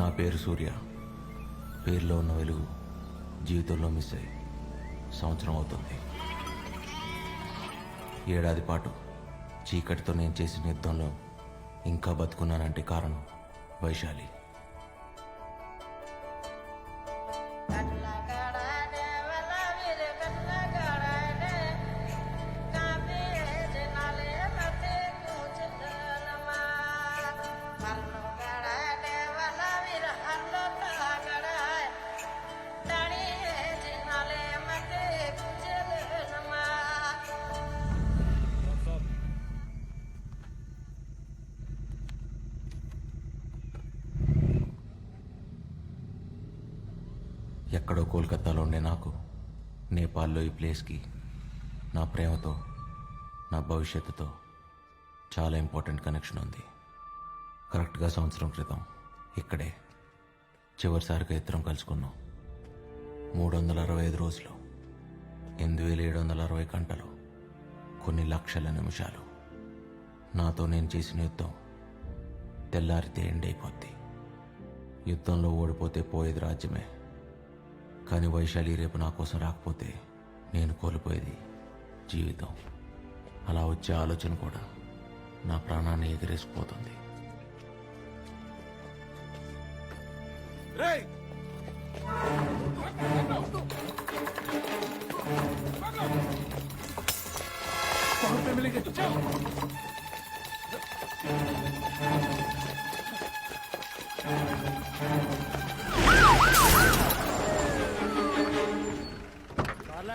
నా పేరు సూర్య. పేరులో ఉన్న వెలుగు జీవితంలో మిస్ అయ్యి సంవత్సరం అవుతుంది. ఏడాది పాటు చీకటితో నేను చేసిన యుద్ధంలో ఇంకా బతుకున్నానంటే కారణం వైశాలి. ఎక్కడో కోల్కతాలో ఉండే నాకు నేపాల్లో ఈ ప్లేస్కి నా ప్రేమతో, నా భవిష్యత్తుతో చాలా ఇంపార్టెంట్ కనెక్షన్ ఉంది. కరెక్ట్గా సంవత్సరం క్రితం ఇక్కడే చివరిసారిగా ఇద్దరం కలుసుకున్నాం. 365 రోజులు, 8760 గంటలు, కొన్ని లక్షల నిమిషాలు. నాతో నేను చేసిన యుద్ధం తెల్లారితే ఎండ్ అయిపోద్ది. యుద్ధంలో ఓడిపోతే పోయేది రాజ్యమే, కానీ వైశాలి రేపు నా కోసం రాకపోతే నేను కోల్పోయేది జీవితం. అలా వచ్చే ఆలోచన కూడా నా ప్రాణాన్ని ఎగిరేసిపోతుంది.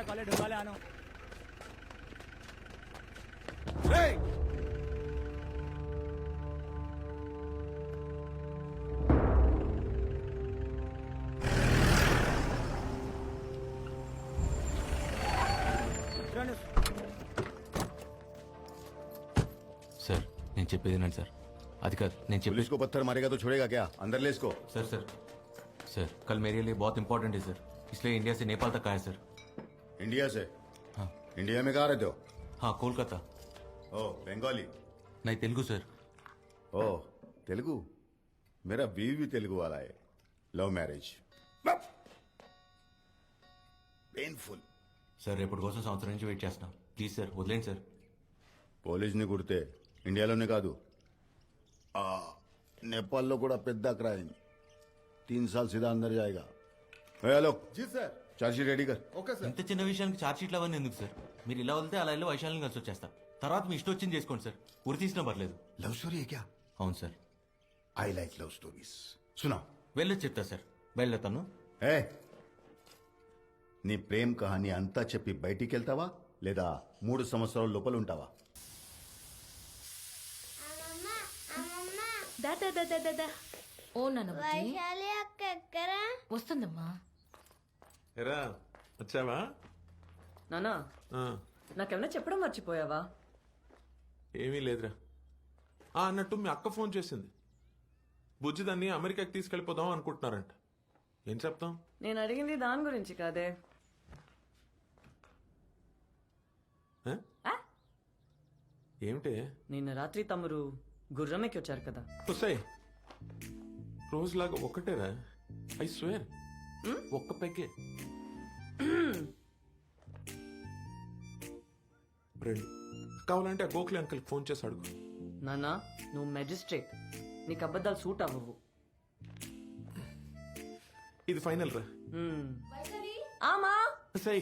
काले ढुकाले आनो सर నేను చెప్పేది వినండి సార్. అది కాదు నేను చెప్పేది. पुलिस को पत्थर मारेगा तो छोड़ेगा क्या? अंदर ले इसको। सर सर सर कल मेरे लिए बहुत इंपॉर्टेंट है सर, इसलिए इंडिया से नेपाल तक आया सर. इंडिया से? हाँ. इंडिया में कहाँ रहते हो? हाँ कोलकाता. ओ बंगाली? नहीं तेलुगु सर. ओ तेलुगु? मेरा बीवी भी तेलुगु वाला है. Love marriage. पेनफुल. సార్ రేపటి కోసం సంవత్సరం నుంచి వెయిట్ చేస్తున్నాం. ప్లీజ్ సార్ వదిలేండి సార్. పోలీస్ని కుడితే ఇండియాలోనే కాదు నేపాల్లో కూడా పెద్ద క్రైమ్. 3 साल सीधा अंदर जाएगा. हेलो जी सर. चार्जशीट रेडी कर. Okay sir. ఇంత చిన్న విషయానికి ఛార్జ్ షీట్లు అవన్నీ ఎందుకు సార్? మీరు ఇలా వదిలితే అలా వెళ్ళి వైశాల్ని కలిసి వచ్చేస్తా. తర్వాత మీ ఇష్టం వచ్చింది చేసుకోండి సార్. ఉరి తీసినా పర్లేదు. लव स्टोरी है क्या? అవును sir. I like love stories. सुनाओ. వెళ్ళొచ్చి చెప్తా సార్. వెళ్ళతాను. ఏ నీ ప్రేమ్ కహాని అంతా చెప్పి బయటికి వెళ్తావా లేదా 3 సంవత్సరాల లోపల ఉంటావా? ఓ నాన్న వైశాలి అక్క ఎక్కరా? వస్తుందమ్మా. ఎరా వచ్చావా? నానా ఆ, నాకేమన్నా చెప్పడం మర్చిపోయావా? ఏమీ లేదురా. అన్నట్టు మీ అక్క ఫోన్ చేసింది. బుజ్జి దాన్ని అమెరికాకి తీసుకెళ్ళిపోదాం అనుకుంటున్నారంట. ఏం చెప్తాం? నేను అడిగింది దాని గురించి కాదే. ఆ? ఆ? ఏమిటి నిన్న రాత్రి తమరు గుర్రమెక్కి వచ్చారు కదా. వస్తాయి రోజులాగా ఒక్కటేరా. ఐ స్వేర్ ఒక్క పెగ్గే. రండి కావాలంటే ఆ గోఖలే అంకల్కి ఫోన్ చేసి అడుగు. నానా నువ్వు మెజిస్ట్రేట్, నీకు అబద్ధాలు సూట్ అవ్వవు. ఇది ఫైనల్ రా. ఆమా సై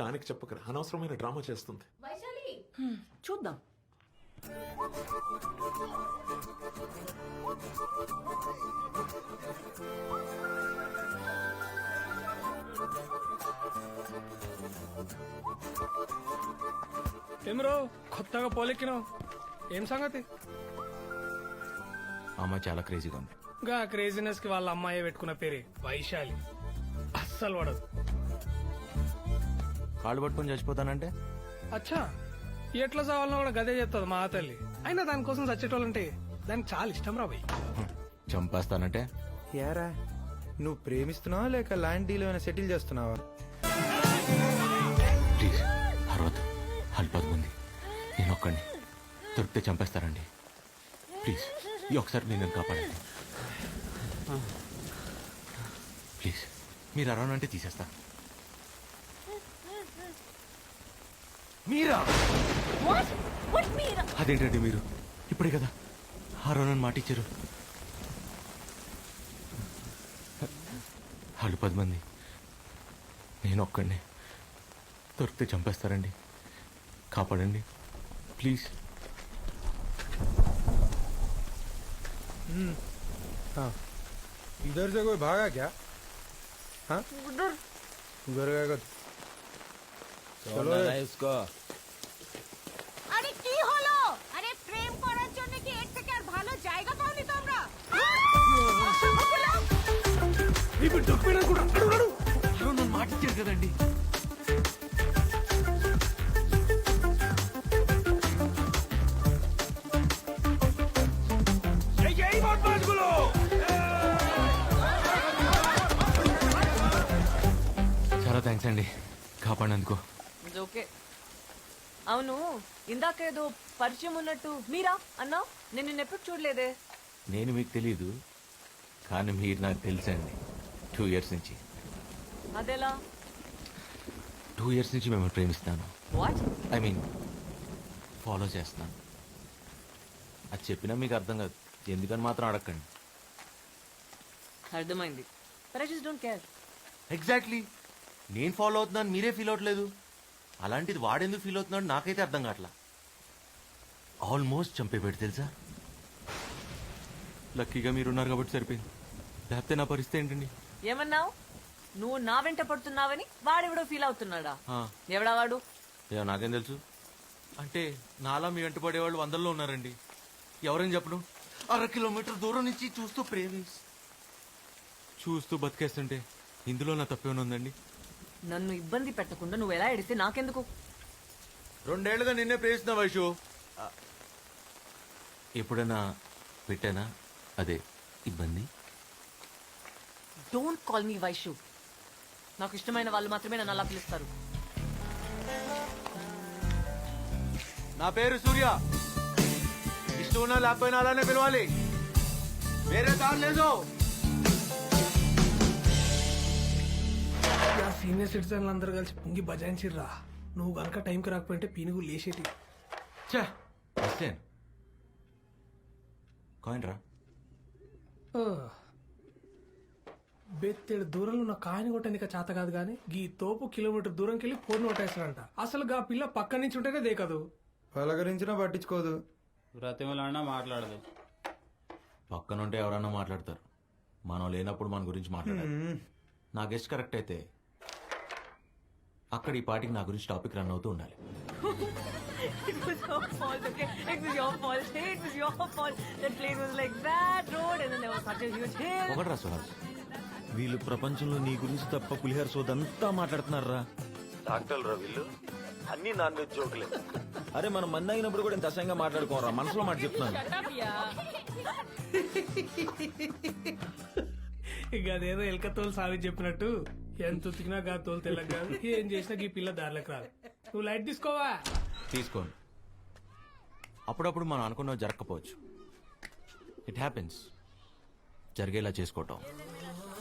దానికి చెప్పకరా, అనవసరమైన డ్రామా చేస్తుంది. చూద్దాం. ఏమ్రో కొత్తగా పోలెక్కినావు, ఏం సంగతి? అమ్మాయి చాలా క్రేజీగా ఉంది. గా క్రేజీనెస్ కి వాళ్ళ అమ్మాయి పెట్టుకున్న పేరే వైశాలి. అస్సలు పడదు. కాళ్ళు పట్టుకొని చచ్చిపోతానంటే అచ్చా ఎట్లా చావాలన్నా కూడా గదే చెప్తుంది మా తల్లి. అయినా దానికోసం చచ్చేటోళ్ళంటే దానికి చాలా ఇష్టం రా భయ్. చంపేస్తానంటే యారా నువ్వు ప్రేమిస్తున్నావా లేక ల్యాండ్ డీల్ ఏమైనా సెటిల్ చేస్తున్నావా? ప్లీజ్ అరవద్దు, అల్పది ఉంది. నేను ఒక్కడిని దొరికితే చంపేస్తారండి. ప్లీజ్ ఈ ఒకసారి నేను కాపాడండి. ప్లీజ్ మీరు అరౌండ్ అంటే తీసేస్తా. మీరా? అదేంటండి మీరు ఇప్పుడే కదా అరౌండ్ మాట ఇచ్చారు. వాళ్ళు 10 మంది, నేను ఒక్కడినే. దొరికితే చంపేస్తారండి. కాపాడండి ప్లీజ్. हाँ इधर से कोई भागा क्या? हाँ उधर गया चलो इसको আরে কি হলো? আরে প্রেম করার জন্য কি এর থেকে আর ভালো জায়গা পাওনি তোমরা? అరౌండ్ మాట ఇచ్చారు కదండి. చాలా థ్యాంక్స్ అండి కాపాడినందుకు. ఇది ఓకే. అవును, ఇందాకేదో పరిచయం ఉన్నట్టు మీరా అన్నావు. నేను నిన్న ఎప్పుడు చూడలేదే. నేను మీకు తెలీదు కానీ మీరు నాకు తెలుసండి. 2 years నుంచి. అదెలా? 2 years నుంచి మేము ప్రేమిస్తాను. వాట్? ఐ మీన్ ఫాలో చేస్తున్నాను. అది చెప్పినా మీకు అర్థం కాదు. ఎందుకని మాత్రం అడగండి. అర్థమైంది. But I just don't care. Exactly. నేను ఫాలో అవుతున్నాను మీరే ఫీల్ అవ్వట్లేదు. అలాంటిది వాడెందుకు ఫీల్ అవుతున్నాడు నాకైతే అర్థం కావట్లా. ఆల్మోస్ట్ చంపేపెట్టి తెలుసా. లక్కీగా మీరున్నారు కాబట్టి సరిపోయింది. లేకపోతే నా పరిస్థితి ఏంటండి? ఏమన్నావు? నువ్వు నా వెంట పడుతున్నావని వాడెవడో ఫీల్ అవుతున్నాడా? ఆ, ఎవడా వాడు? ఏమో నాకేం తెలుసు. అంటే నాలా మీ వెంట పడేవాళ్ళు 100లో ఉన్నారండి. ఎవరని చెప్పను. 1/2 కిలోమీటర్ దూరం నుంచి చూస్తూ బతికేస్తుంటే ఇందులో నా తప్పేమైనా ఉందండి? నన్ను ఇబ్బంది పెట్టకుండా నువ్వు ఎలా ఎడితే నాకెందుకు? 2 ఏళ్లుగా నిన్నే ప్రేమిస్తున్నా వైషు. ఎప్పుడైనా పెట్టానా అదే ఇబ్బంది? Don't call me Vaishu. నాకు ఇష్టమైన వాళ్ళు మాత్రమే నన్ను అలా పిలుస్తారు. నా పేరు సూర్య. ఇష్టం ఉన్నా లేకపోయినా అలానే పిలవాలి. వేరే దారి లేదు. సీనియర్ సిటిజన్లు అందరూ కలిసి పొంగి బజాయించిర్రా. నువ్వు కనుక టైంకి రాకపోయింటే పీనుగు లేచేటి. కాయిన్ రా. బెత్తేడు దూరంలో ఉన్న కాయని కొట్టడానికి చేత కాదు కానీ గీ తోపు కిలోమీటర్ దూరంకి వెళ్ళి ఫోన్ కొట్టేస్తాడంట. అసలు గా పిల్ల పక్క నుంచి ఉంటేనే దేకదు. పలకరించినా పట్టించుకోదు. బ్రతిమలన్నా మాట్లాడదు. పక్కనుంటే ఎవరన్నా మాట్లాడతారు. మనం లేనప్పుడు మన గురించి మాట్లాడారు. నా గెస్ట్ కరెక్ట్ అయితే అక్కడ ఈ పాటికి నా గురించి టాపిక్ రన్ అవుతూ ఉండాలి. It was your fault, okay? It was your fault. Hey, it was your fault. That place was like that road and then there was such a huge hill. ఒకటి రా సుహాస్. వీళ్ళు ప్రపంచంలో నీ గురించి తప్ప పులిహార సోదంతా మాట్లాడుతున్నారా? డాక్టర్లు రా వీళ్ళు. అన్ని నాన్ వెజ్ జోకులే. అరే మనం మంది అయినప్పుడు కూడా ఇంత అసహ్యంగా మాట్లాడుకోరా. మనసులో మాట చెప్తున్నాను. ఇక అదేదో ఎలక తోలు సావి చెప్పినట్టు ఎంత ఉతికినా గా తోలు తెల్లగా కాదు. ఏం చేసినా ఈ పిల్ల దారిలోకి రాదు. నువ్వు లైట్ తీసుకోవా? తీసుకోండి. అప్పుడప్పుడు మనం అనుకున్నవి జరగకపోవచ్చు. It happens. జరిగేలా చేసుకోవటం